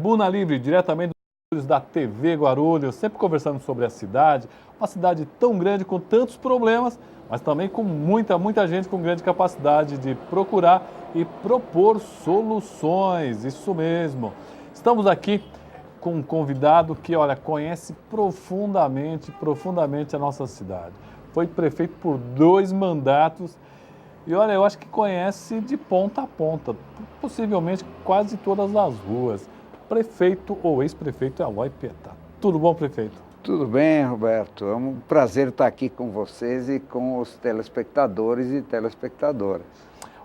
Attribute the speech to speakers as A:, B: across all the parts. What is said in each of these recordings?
A: Tribuna Livre, diretamente dos da TV Guarulhos, sempre conversando sobre a cidade, uma cidade tão grande com tantos problemas, mas também com muita gente com grande capacidade de procurar e propor soluções, isso mesmo. Estamos aqui com um convidado que, olha, conhece profundamente a nossa cidade. Foi prefeito por 2 mandatos e, olha, eu acho que conhece de ponta a ponta, possivelmente quase todas as ruas. Prefeito ou ex-prefeito Eloy Pietá. Tudo bom, prefeito?
B: Tudo bem, Roberto. É um prazer estar aqui com vocês e com os telespectadores e telespectadoras.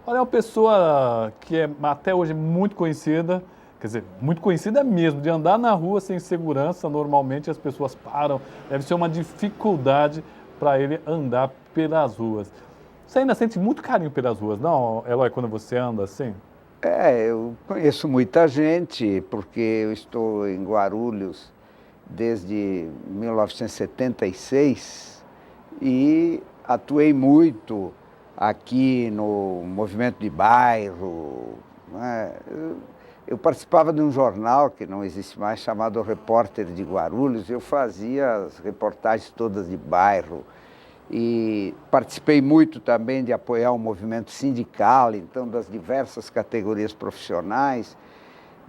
A: Olha, é uma pessoa que é até hoje muito conhecida, quer dizer, muito conhecida mesmo, de andar na rua sem segurança, normalmente as pessoas param, deve ser uma dificuldade para ele andar pelas ruas. Você ainda sente muito carinho pelas ruas, não, Eloy, quando você anda assim?
B: Eu conheço muita gente, porque eu estou em Guarulhos desde 1976 e atuei muito aqui no movimento de bairro, né? Eu participava de um jornal que não existe mais, chamado Repórter de Guarulhos. Eu fazia as reportagens todas de bairro e participei muito também de apoiar o movimento sindical, então das diversas categorias profissionais.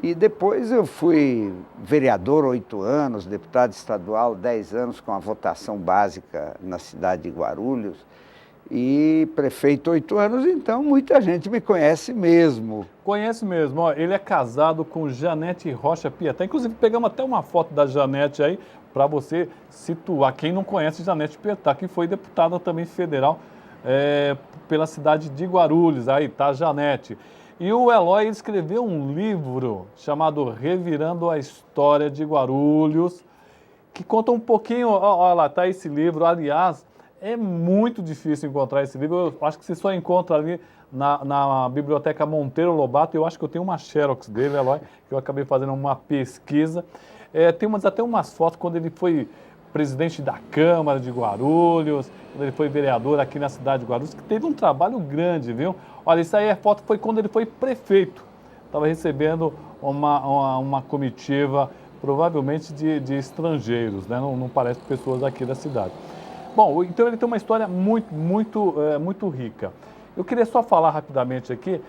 B: E depois eu fui vereador 8 anos, deputado estadual 10 anos com a votação básica na cidade de Guarulhos e prefeito 8 anos, então muita gente me conhece mesmo.
A: Conhece mesmo, ó, ele é casado com Janete Rocha Pietá, inclusive pegamos até uma foto da Janete aí, para você situar quem não conhece Janete Pietá, que foi deputada também federal pela cidade de Guarulhos, aí tá a Janete. E o Eloy escreveu um livro chamado Revirando a História de Guarulhos, que conta um pouquinho, olha lá, tá esse livro, aliás, é muito difícil encontrar esse livro, eu acho que você só encontra ali na Biblioteca Monteiro Lobato, eu acho que eu tenho uma xerox dele, Eloy, que eu acabei fazendo uma pesquisa. Tem até umas fotos quando ele foi presidente da Câmara de Guarulhos, quando ele foi vereador aqui na cidade de Guarulhos, que teve um trabalho grande, viu? Olha, isso aí, a foto foi quando ele foi prefeito. Estava recebendo uma comitiva, provavelmente de estrangeiros, né? Não parece pessoas aqui da cidade. Bom, então ele tem uma história muito rica. Eu queria só falar rapidamente aqui,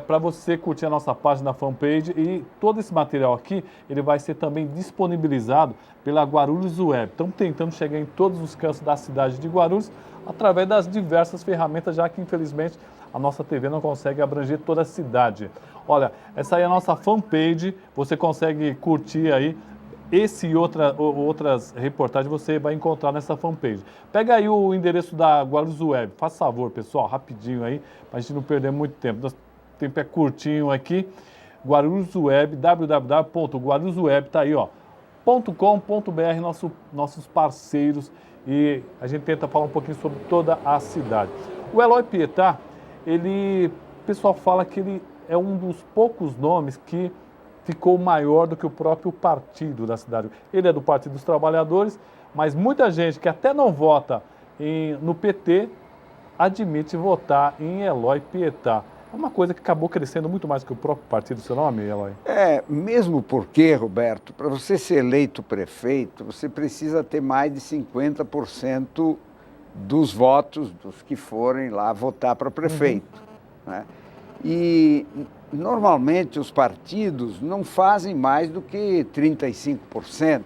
A: para você curtir a nossa página fanpage, e todo esse material aqui, ele vai ser também disponibilizado pela Guarulhos Web. Estamos tentando chegar em todos os cantos da cidade de Guarulhos, através das diversas ferramentas, já que infelizmente a nossa TV não consegue abranger toda a cidade. Olha, essa aí é a nossa fanpage, você consegue curtir aí. Esse e outras reportagens você vai encontrar nessa fanpage. Pega aí o endereço da Guarulhos Web. Faz favor, pessoal, rapidinho aí, para a gente não perder muito tempo. Nosso tempo é curtinho aqui. Guarulhos Web, www.guarulhosweb, tá aí, ó, .com.br, nossos parceiros. E a gente tenta falar um pouquinho sobre toda a cidade. O Eloy Pietá, o pessoal fala que ele é um dos poucos nomes que ficou maior do que o próprio partido da cidade. Ele é do Partido dos Trabalhadores, mas muita gente que até não vota no PT admite votar em Eloy Pietá. É uma coisa que acabou crescendo muito mais que o próprio partido, seu nome, Eloy?
B: Mesmo porque, Roberto, para você ser eleito prefeito, você precisa ter mais de 50% dos votos dos que forem lá votar para prefeito, né? E normalmente os partidos não fazem mais do que 35%.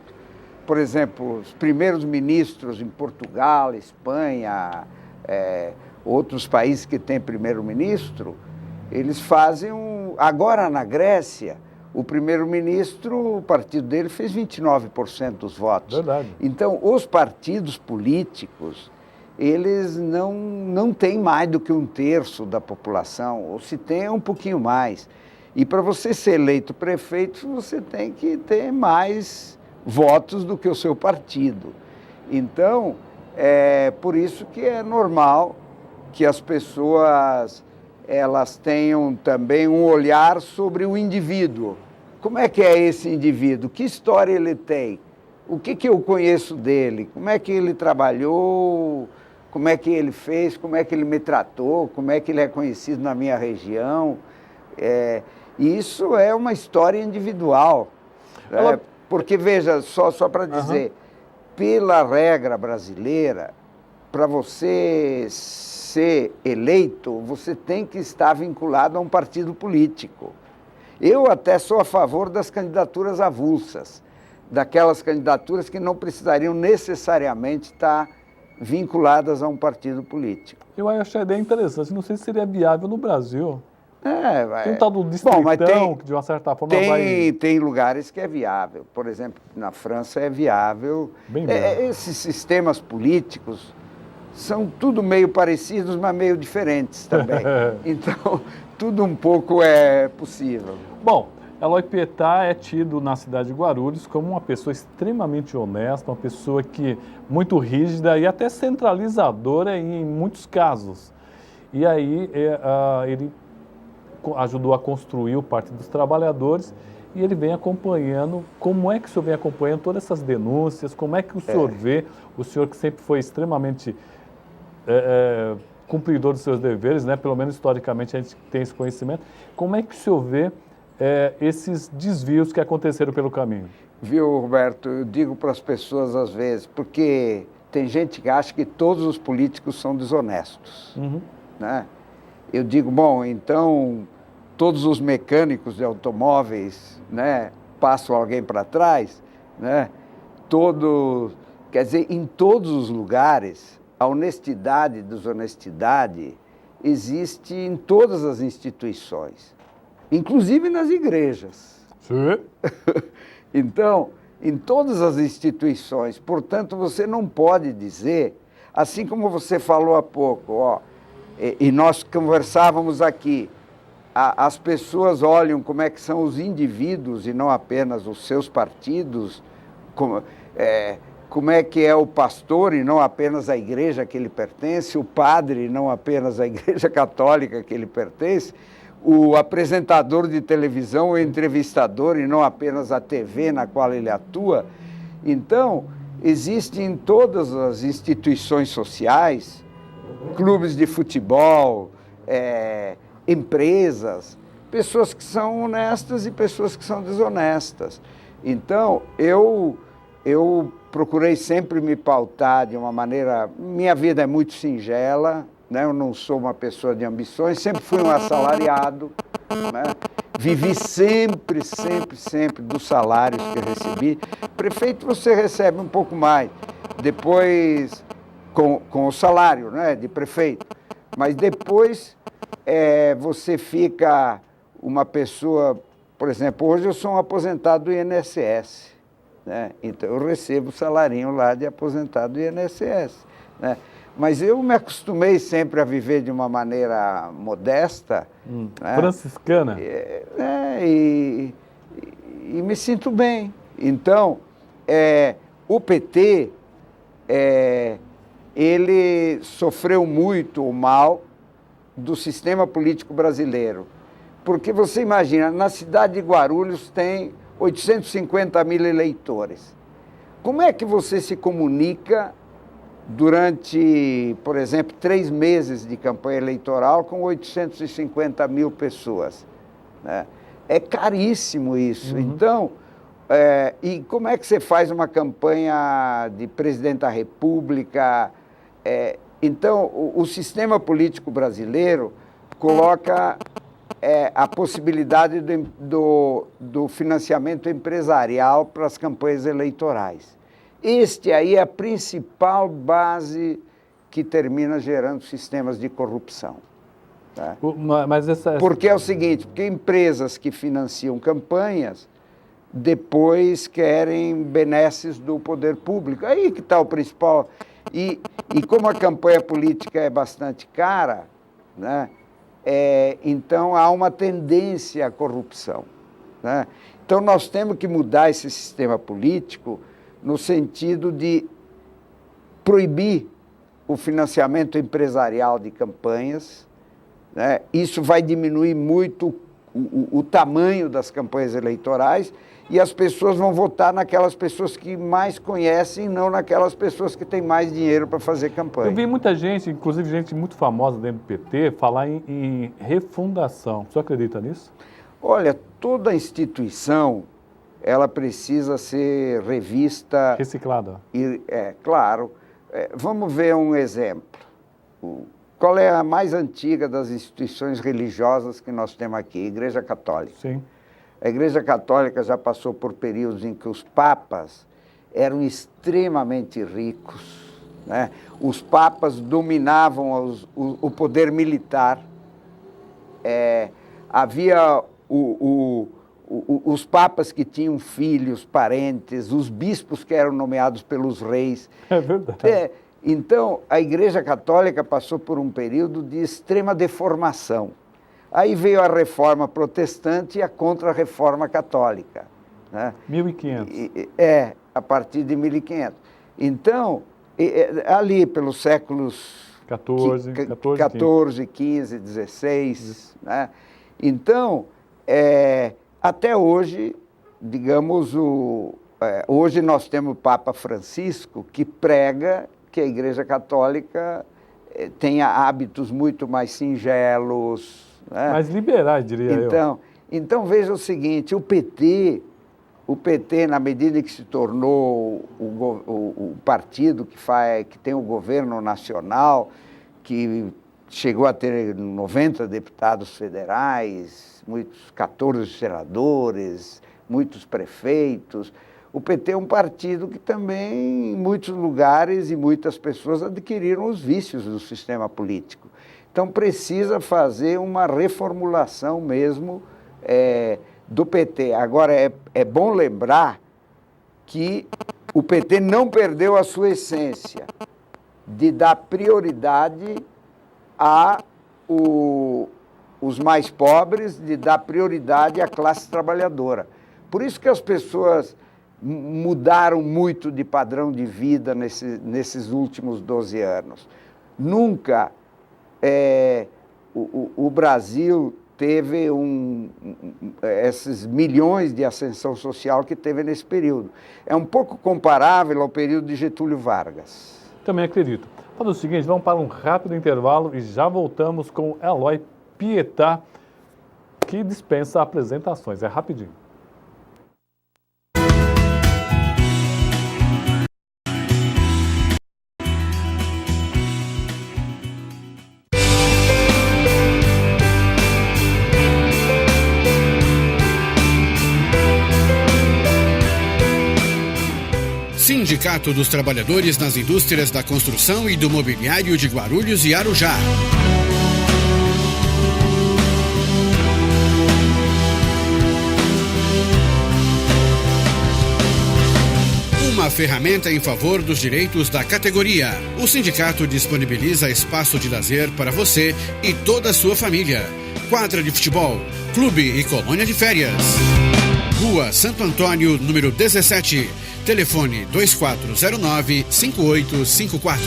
B: Por exemplo, os primeiros ministros em Portugal, Espanha, outros países que têm primeiro-ministro, eles fazem Agora na Grécia, o primeiro-ministro, o partido dele fez 29% dos votos.
A: Verdade.
B: Então, os partidos políticos, eles não têm mais do que 1/3 da população, ou se tem é um pouquinho mais. E para você ser eleito prefeito, você tem que ter mais votos do que o seu partido. Então, é por isso que é normal que as pessoas elas tenham também um olhar sobre o indivíduo. Como é que é esse indivíduo? Que história ele tem? O que eu conheço dele? Como é que ele trabalhou? Como é que ele fez, como é que ele me tratou, como é que ele é conhecido na minha região. Isso é uma história individual. Porque, veja, só para dizer, pela regra brasileira, para você ser eleito, você tem que estar vinculado a um partido político. Eu até sou a favor das candidaturas avulsas, daquelas candidaturas que não precisariam necessariamente estar vinculadas a um partido político.
A: Eu acho a ideia interessante, não sei se seria viável no Brasil. Tem um tal do
B: Bom, mas
A: distritão, que de uma certa forma vai...
B: Tem lugares que é viável. Por exemplo, na França é viável.
A: Bem viável.
B: Esses sistemas políticos são tudo meio parecidos, mas meio diferentes também. Então, tudo um pouco é possível.
A: Bom, Eloy Pietá é tido na cidade de Guarulhos como uma pessoa extremamente honesta, uma pessoa que muito rígida e até centralizadora em muitos casos. E aí ele ajudou a construir o Partido dos Trabalhadores e ele vem acompanhando. Como é que o senhor vem acompanhando todas essas denúncias? Como é que o senhor vê, o senhor que sempre foi extremamente cumpridor dos seus deveres, né? Pelo menos historicamente a gente tem esse conhecimento, como é que o senhor vê esses desvios que aconteceram pelo caminho?
B: Viu, Roberto, eu digo para as pessoas às vezes, porque tem gente que acha que todos os políticos são desonestos, né? Eu digo, bom, então todos os mecânicos de automóveis, né, passam alguém para trás, né? Quer dizer, em todos os lugares, a honestidade e desonestidade existe em todas as instituições, inclusive nas igrejas.
A: Sim.
B: Então, em todas as instituições, portanto, você não pode dizer, assim como você falou há pouco, e nós conversávamos aqui, as pessoas olham como é que são os indivíduos e não apenas os seus partidos, como é que é o pastor e não apenas a igreja que ele pertence, o padre e não apenas a igreja católica que ele pertence, o apresentador de televisão, o entrevistador e não apenas a TV na qual ele atua. Então, existe em todas as instituições sociais, clubes de futebol, empresas, pessoas que são honestas e pessoas que são desonestas. Então, eu procurei sempre me pautar de uma maneira... Minha vida é muito singela, né? Eu não sou uma pessoa de ambições, sempre fui um assalariado, né? Vivi sempre dos salários que eu recebi. Prefeito, você recebe um pouco mais, depois com o salário, né, de prefeito, mas depois você fica uma pessoa, por exemplo, hoje eu sou um aposentado do INSS, né? Então eu recebo o salarinho lá de aposentado do INSS, né? Mas eu me acostumei sempre a viver de uma maneira modesta. Né?
A: Franciscana.
B: E me sinto bem. Então, o PT, ele sofreu muito o mal do sistema político brasileiro. Porque você imagina, na cidade de Guarulhos tem 850 mil eleitores. Como é que você se comunica durante, por exemplo, 3 meses de campanha eleitoral com 850 mil pessoas? Né? É caríssimo isso. Então, e como é que você faz uma campanha de presidente da República? Então, o sistema político brasileiro coloca a possibilidade do financiamento empresarial para as campanhas eleitorais. Este aí é a principal base que termina gerando sistemas de corrupção. Tá?
A: Mas
B: Porque é o seguinte, porque empresas que financiam campanhas depois querem benesses do poder público. Aí que está o principal. E como a campanha política é bastante cara, né, então há uma tendência à corrupção. Né? Então nós temos que mudar esse sistema político no sentido de proibir o financiamento empresarial de campanhas, né? Isso vai diminuir muito o tamanho das campanhas eleitorais e as pessoas vão votar naquelas pessoas que mais conhecem, não naquelas pessoas que têm mais dinheiro para fazer campanha.
A: Eu vi muita gente, inclusive gente muito famosa dentro do PT, falar em refundação. Você acredita nisso?
B: Olha, toda instituição ela precisa ser revista.
A: Reciclada.
B: Claro. Vamos ver um exemplo. Qual é a mais antiga das instituições religiosas que nós temos aqui? A Igreja Católica.
A: Sim.
B: A Igreja Católica já passou por períodos em que os papas eram extremamente ricos, né? Os papas dominavam o poder militar. Havia os papas que tinham filhos, parentes, os bispos que eram nomeados pelos reis.
A: É verdade.
B: Então, a Igreja Católica passou por um período de extrema deformação. Aí veio a Reforma Protestante e a Contra-Reforma Católica, né?
A: 1500.
B: A partir de 1500. Então, ali pelos séculos
A: 14,
B: 15, 16, né? Então, até hoje, digamos, hoje nós temos o Papa Francisco, que prega que a Igreja Católica tenha hábitos muito mais singelos, né?
A: Mais liberais, diria eu.
B: Então, veja o seguinte, o PT, na medida que se tornou o partido que tem o governo nacional, que chegou a ter 90 deputados federais, 14 senadores, muitos prefeitos. O PT é um partido que também, em muitos lugares e muitas pessoas adquiriram os vícios do sistema político. Então, precisa fazer uma reformulação mesmo do PT. Agora, é bom lembrar que o PT não perdeu a sua essência de dar prioridade os mais pobres, de dar prioridade à classe trabalhadora. Por isso que as pessoas mudaram muito de padrão de vida nesses últimos 12 anos. Nunca o Brasil teve esses milhões de ascensão social que teve nesse período. É um pouco comparável ao período de Getúlio Vargas.
A: Também acredito. Faz o seguinte, vamos para um rápido intervalo e já voltamos com Eloy Pietá, que dispensa apresentações. É rapidinho.
C: Sindicato dos Trabalhadores nas Indústrias da Construção e do Mobiliário de Guarulhos e Arujá. Uma ferramenta em favor dos direitos da categoria. O sindicato disponibiliza espaço de lazer para você e toda a sua família. Quadra de futebol, clube e colônia de férias. Rua Santo Antônio, número 17. Telefone 2409-5854.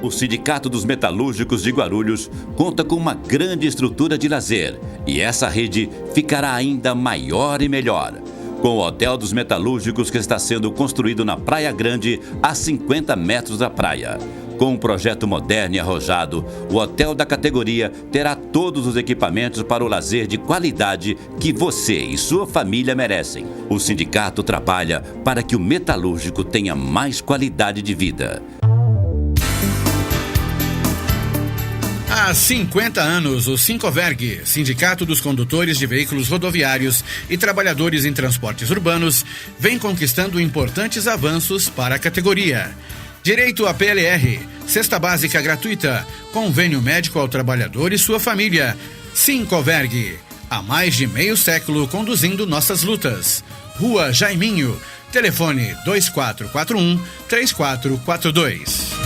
D: O Sindicato dos Metalúrgicos de Guarulhos conta com uma grande estrutura de lazer e essa rede ficará ainda maior e melhor. Com o Hotel dos Metalúrgicos que está sendo construído na Praia Grande, a 50 metros da praia. Com um projeto moderno e arrojado, o hotel da categoria terá todos os equipamentos para o lazer de qualidade que você e sua família merecem. O sindicato trabalha para que o metalúrgico tenha mais qualidade de vida.
C: Há 50 anos, o Sincoverg, Sindicato dos Condutores de Veículos Rodoviários e Trabalhadores em Transportes Urbanos, vem conquistando importantes avanços para a categoria. Direito à PLR, cesta básica gratuita, convênio médico ao trabalhador e sua família. Sincoverg, há mais de meio século conduzindo nossas lutas. Rua Jaiminho, telefone 2441-3442.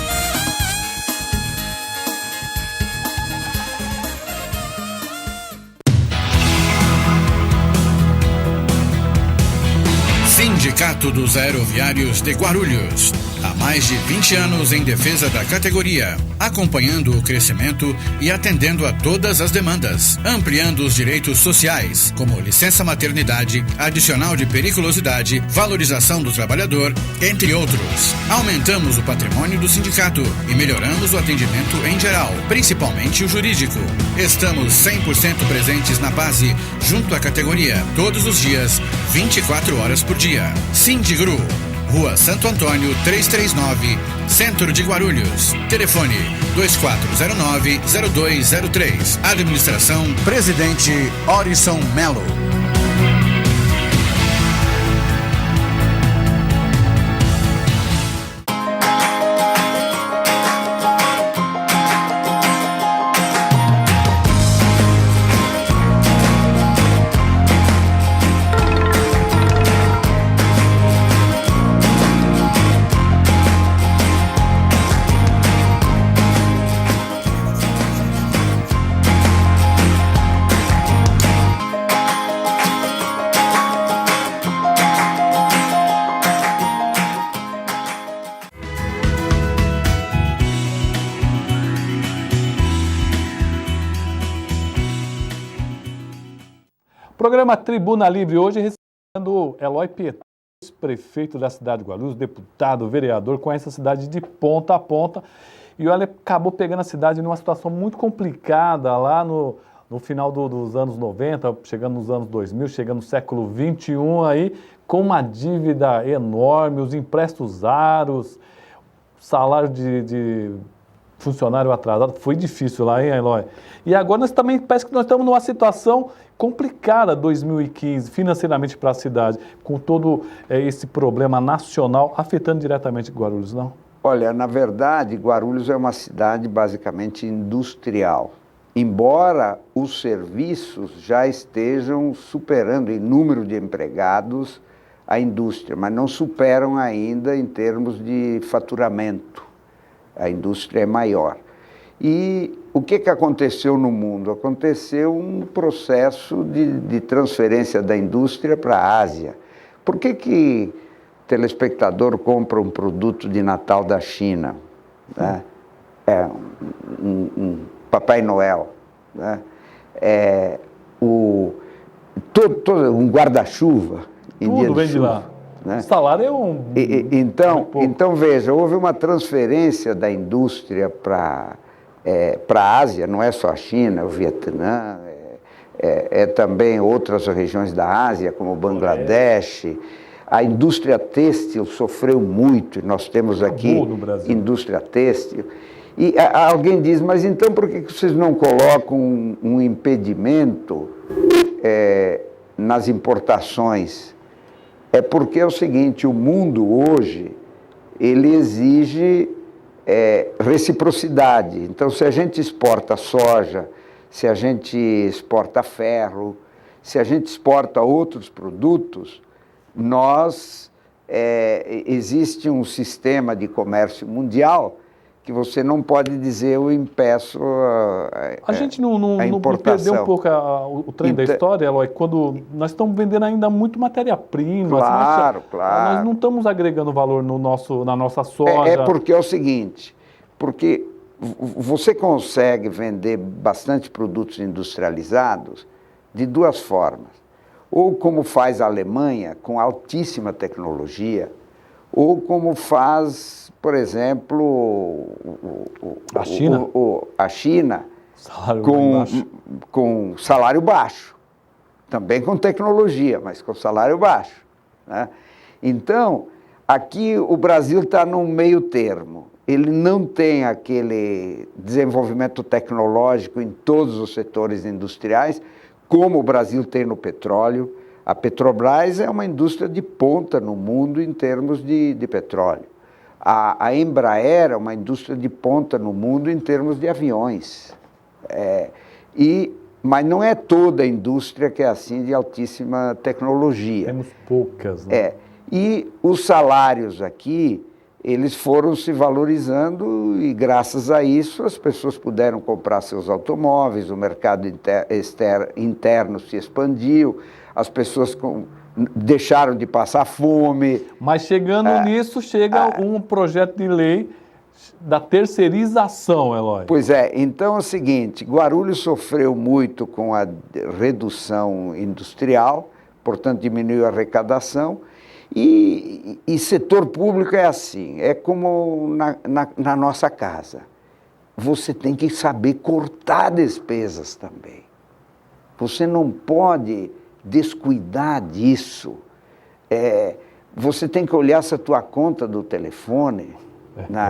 C: Sindicato dos Aeroviários de Guarulhos. Há mais de 20 anos em defesa da categoria, acompanhando o crescimento e atendendo a todas as demandas, ampliando os direitos sociais, como licença maternidade, adicional de periculosidade, valorização do trabalhador, entre outros. Aumentamos o patrimônio do sindicato e melhoramos o atendimento em geral, principalmente o jurídico. Estamos 100% presentes na base, junto à categoria, todos os dias, 24 horas por dia. Sindigru, Rua Santo Antônio 339, Centro de Guarulhos. Telefone 2409-0203. Administração Presidente Orison Melo.
A: Programa Tribuna Livre hoje recebendo Eloy Pietá, prefeito da cidade de Guarulhos, deputado, vereador, conhece a cidade de ponta a ponta. E olha, acabou pegando a cidade numa situação muito complicada lá no final dos anos 90, chegando nos anos 2000, chegando no século 21 aí, com uma dívida enorme, os empréstimos aros, salário de funcionário atrasado. Foi difícil lá, hein, Eloy? E agora nós também parece que nós estamos numa situação complicada 2015 financeiramente para a cidade, com todo esse problema nacional afetando diretamente Guarulhos, não?
B: Olha, na verdade, Guarulhos é uma cidade basicamente industrial. Embora os serviços já estejam superando em número de empregados a indústria, mas não superam ainda em termos de faturamento. A indústria é maior. E o que aconteceu no mundo? Aconteceu um processo de transferência da indústria para a Ásia. Por que o telespectador compra um produto de Natal da China? Né? É um Papai Noel. Né? Um guarda-chuva.
A: Tudo vem de lá. Né? O salário é
B: Então, veja, houve uma transferência da indústria para a Ásia, não é só a China, o Vietnã, também outras regiões da Ásia, como o Bangladesh. A indústria têxtil sofreu muito, e nós temos aqui indústria têxtil. E alguém diz, mas então por que vocês não colocam um impedimento nas importações? É porque é o seguinte, o mundo hoje, ele exige reciprocidade. Então, se a gente exporta soja, se a gente exporta ferro, se a gente exporta outros produtos, existe um sistema de comércio mundial que você não pode dizer eu impeço
A: a gente não perdeu um pouco o trem da história, Eloy, quando nós estamos vendendo ainda muito matéria-prima.
B: Claro.
A: Nós não estamos agregando valor na nossa soja.
B: Porque é o seguinte, porque você consegue vender bastante produtos industrializados de duas formas. Ou como faz a Alemanha, com altíssima tecnologia, ou como faz, por exemplo, a China com salário baixo, também com tecnologia, mas com salário baixo. Né? Então, aqui o Brasil está num meio termo. Ele não tem aquele desenvolvimento tecnológico em todos os setores industriais, como o Brasil tem no petróleo. A Petrobras é uma indústria de ponta no mundo em termos de petróleo. A Embraer é uma indústria de ponta no mundo em termos de aviões. Mas não é toda a indústria que é assim de altíssima tecnologia.
A: Temos poucas, né?
B: E os salários aqui, eles foram se valorizando e, graças a isso, as pessoas puderam comprar seus automóveis, o mercado interno se expandiu, as pessoas deixaram de passar fome.
A: Mas chegando nisso, chega um projeto de lei da terceirização, Eloy.
B: Pois é, então é o seguinte, Guarulhos sofreu muito com a redução industrial, portanto diminuiu a arrecadação, e setor público é assim, é como na nossa casa. Você tem que saber cortar despesas também. Você não pode descuidar disso. Você tem que olhar se a tua conta do telefone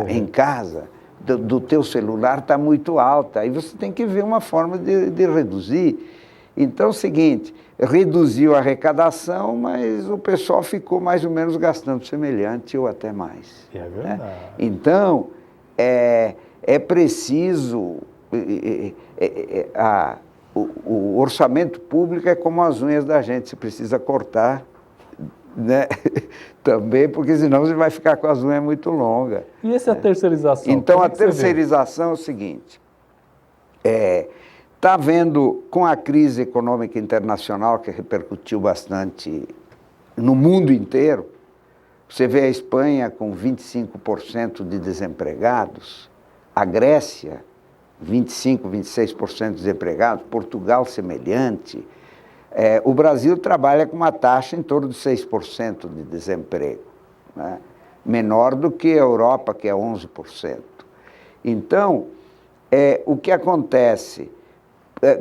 B: em casa, do teu celular, está muito alta. Aí você tem que ver uma forma de reduzir. Então é o seguinte, reduziu a arrecadação, mas o pessoal ficou mais ou menos gastando semelhante ou até mais.
A: É verdade.
B: Né? Então, é preciso... O orçamento público é como as unhas da gente, você precisa cortar, né? Também, porque senão você vai ficar com as unhas muito longas.
A: E essa terceirização?
B: Então, a terceirização é o seguinte, está havendo, com a crise econômica internacional, que repercutiu bastante no mundo inteiro, você vê a Espanha com 25% de desempregados, a Grécia 25%, 26% de desempregados, Portugal semelhante. O Brasil trabalha com uma taxa em torno de 6% de desemprego, né? Menor do que a Europa, que é 11%. Então, o que acontece,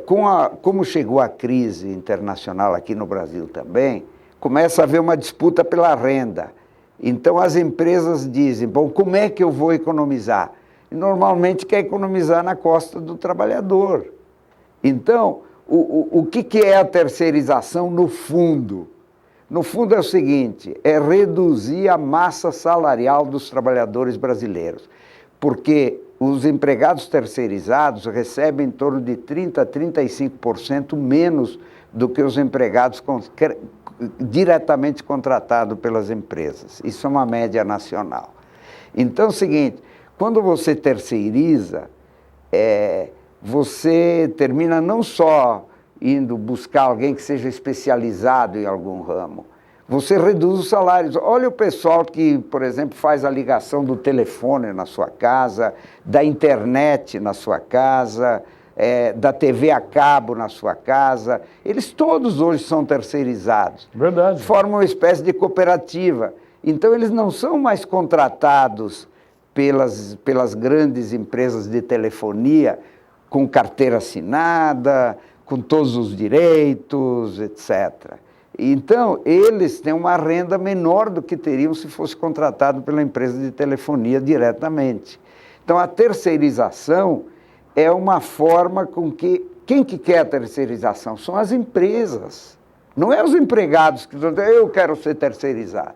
B: como chegou a crise internacional aqui no Brasil também, começa a haver uma disputa pela renda. Então, as empresas dizem, bom, como é que eu vou economizar? E normalmente quer economizar na costa do trabalhador. Então, o que é a terceirização no fundo? No fundo é o seguinte, é reduzir a massa salarial dos trabalhadores brasileiros, porque os empregados terceirizados recebem em torno de 30% a 35% menos do que os empregados diretamente contratados pelas empresas. Isso é uma média nacional. Então é o seguinte, quando você terceiriza, você termina não só indo buscar alguém que seja especializado em algum ramo, você reduz os salários. Olha o pessoal que, por exemplo, faz a ligação do telefone na sua casa, da internet na sua casa, da TV a cabo na sua casa. Eles todos hoje são terceirizados.
A: Verdade.
B: Formam uma espécie de cooperativa. Então, eles não são mais contratados pelas grandes empresas de telefonia com carteira assinada, com todos os direitos, etc. Então, eles têm uma renda menor do que teriam se fosse contratado pela empresa de telefonia diretamente. Então, a terceirização é uma forma com que... Quem que quer a terceirização? São as empresas. Não é os empregados que dizem, eu quero ser terceirizado.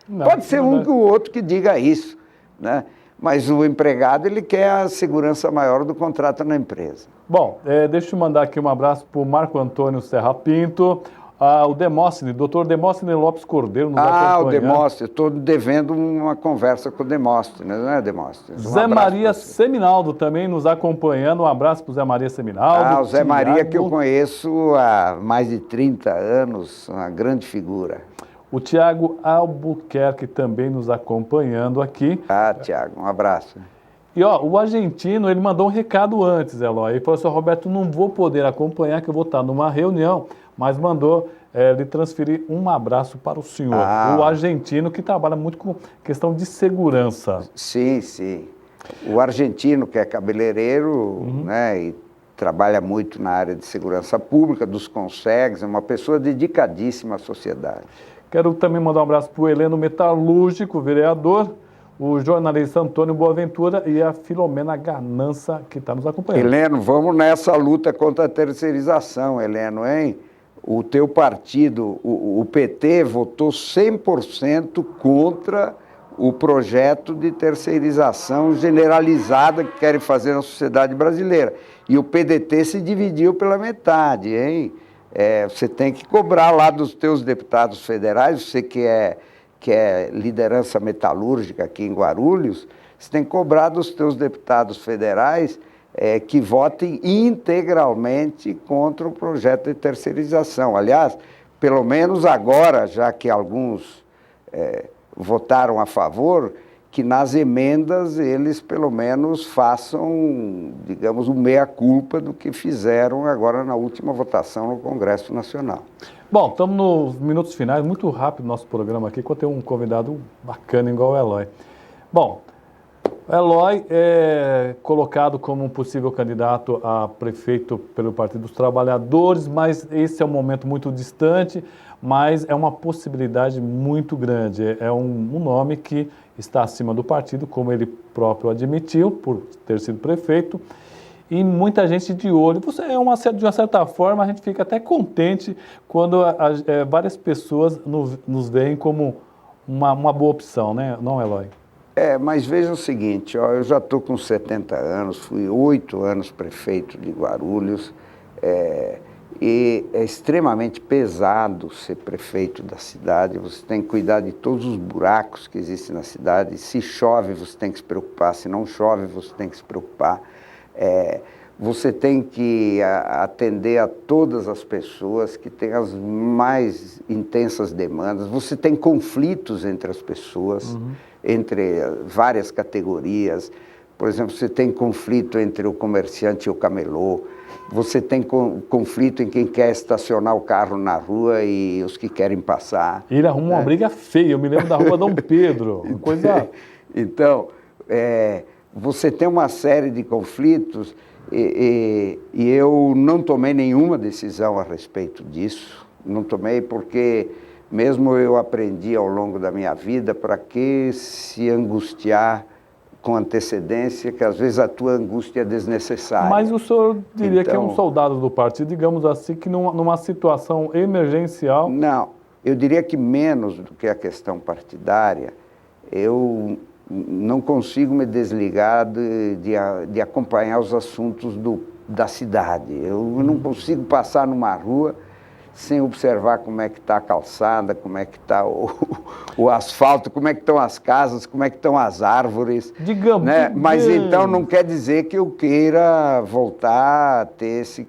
B: Não, pode ser um ou outro que diga isso, né? Mas o empregado, ele quer a segurança maior do contrato na empresa.
A: Bom, deixa eu mandar aqui um abraço para o Marco Antônio Serra Pinto, o Demóstenes, doutor Demóstenes Lopes Cordeiro nos acompanhando.
B: O Demóstenes, estou devendo uma conversa com o Demóstenes, não é, Demóstenes?
A: Zé Maria Seminaldo também nos acompanhando, um abraço para o Zé Maria Seminaldo.
B: O Zé Maria que eu conheço há mais de 30 anos, uma grande figura.
A: O Tiago Albuquerque também nos acompanhando aqui.
B: Tiago, um abraço.
A: E o argentino, ele mandou um recado antes, Eloy. Ele falou assim, Roberto, não vou poder acompanhar, que eu vou estar numa reunião, mas mandou lhe transferir um abraço para o senhor. O argentino que trabalha muito com questão de segurança.
B: Sim, sim. O argentino que é cabeleireiro, né, e trabalha muito na área de segurança pública, dos consegues, é uma pessoa dedicadíssima à sociedade.
A: Quero também mandar um abraço para o Heleno Metalúrgico, vereador, o jornalista Antônio Boaventura e a Filomena Ganança, que está nos acompanhando.
B: Heleno, vamos nessa luta contra a terceirização, Heleno, hein? O teu partido, o PT, votou 100% contra o projeto de terceirização generalizada que querem fazer na sociedade brasileira. E o PDT se dividiu pela metade, hein? Você tem que cobrar lá dos teus deputados federais, você que que é liderança metalúrgica aqui em Guarulhos, você tem que cobrar dos teus deputados federais que votem integralmente contra o projeto de terceirização. Aliás, pelo menos agora, já que alguns votaram a favor, que nas emendas eles pelo menos façam, digamos, o meia-culpa do que fizeram agora na última votação no Congresso Nacional.
A: Bom, estamos nos minutos finais, muito rápido o nosso programa aqui, quando tem um convidado bacana igual o Eloy. Bom, o Eloy é colocado como um possível candidato a prefeito pelo Partido dos Trabalhadores, mas esse é um momento muito distante, mas é uma possibilidade muito grande. É um nome que está acima do partido, como ele próprio admitiu, por ter sido prefeito, e muita gente de olho. Você de uma certa forma, a gente fica até contente quando várias pessoas nos veem como uma boa opção, né? Não, Eloy?
B: Mas veja o seguinte, eu já estou com 70 anos, fui 8 anos prefeito de Guarulhos, e é extremamente pesado ser prefeito da cidade. Você tem que cuidar de todos os buracos que existem na cidade. Se chove, você tem que se preocupar. Se não chove, você tem que se preocupar. Você tem que atender a todas as pessoas que têm as mais intensas demandas. Você tem conflitos entre as pessoas, entre várias categorias. Por exemplo, você tem conflito entre o comerciante e o camelô. Você tem conflito em quem quer estacionar o carro na rua e os que querem passar.
A: Ele arruma uma briga feia, eu me lembro da rua Dom Pedro.
B: Então, você tem uma série de conflitos e eu não tomei nenhuma decisão a respeito disso. Não tomei porque, mesmo eu aprendi ao longo da minha vida, para que se angustiar com antecedência, que às vezes a tua angústia é desnecessária.
A: Mas o senhor diria que é um soldado do partido, digamos assim, que numa situação emergencial...
B: Não, eu diria que menos do que a questão partidária, eu não consigo me desligar de acompanhar os assuntos da cidade. Eu não consigo passar numa rua sem observar como é que está a calçada, como é que está o asfalto, como é que estão as casas, como é que estão as árvores.
A: Digamos,
B: né? Mas então não quer dizer que eu queira voltar a ter esse...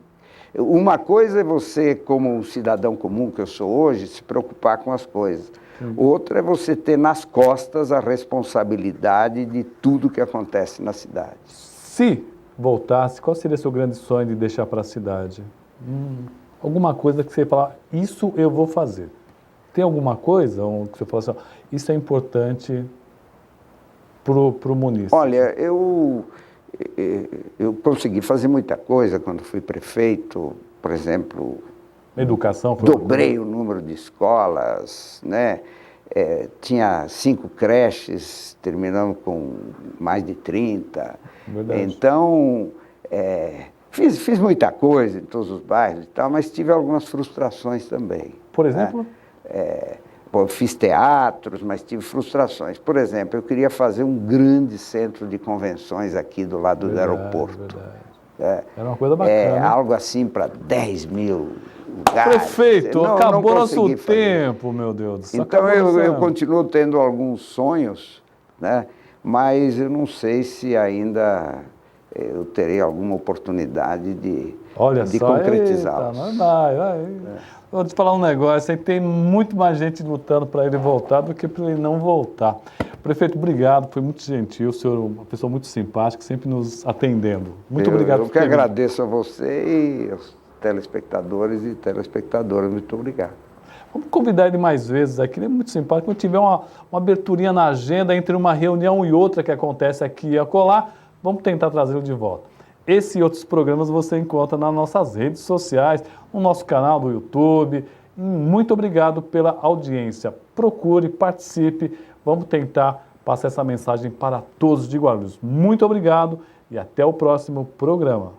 B: Uma coisa é você, como um cidadão comum que eu sou hoje, se preocupar com as coisas. Outra é você ter nas costas a responsabilidade de tudo que acontece na cidade.
A: Se voltasse, qual seria o seu grande sonho de deixar para a cidade? Alguma coisa que você fala, isso eu vou fazer. Tem alguma coisa que você fala assim, isso é importante para o munícipe?
B: Olha, eu consegui fazer muita coisa quando fui prefeito, por exemplo...
A: Educação?
B: Dobrei o número de escolas, né? Tinha 5 creches, terminamos com mais de 30.
A: Verdade.
B: Então... Fiz muita coisa em todos os bairros e tal, mas tive algumas frustrações também.
A: Por exemplo?
B: Fiz teatros, mas tive frustrações. Por exemplo, eu queria fazer um grande centro de convenções aqui do lado do aeroporto.
A: Era uma coisa bacana.
B: Algo assim para 10 mil lugares.
A: Prefeito, acabou nosso tempo, meu Deus do céu.
B: Então eu continuo tendo alguns sonhos, né? Mas eu não sei se ainda... eu terei alguma oportunidade de concretizá-los.
A: Vou te falar um negócio, aí tem muito mais gente lutando para ele voltar do que para ele não voltar. Prefeito, obrigado, foi muito gentil, o senhor é uma pessoa muito simpática, sempre nos atendendo. Muito obrigado.
B: Eu que agradeço a você e aos telespectadores e telespectadoras, muito obrigado.
A: Vamos convidar ele mais vezes aqui, ele é muito simpático. Quando tiver uma aberturinha na agenda entre uma reunião e outra que acontece aqui e acolá, vamos tentar trazê-lo de volta. Esse e outros programas você encontra nas nossas redes sociais, no nosso canal do YouTube. Muito obrigado pela audiência. Procure, participe. Vamos tentar passar essa mensagem para todos de Guarulhos. Muito obrigado e até o próximo programa.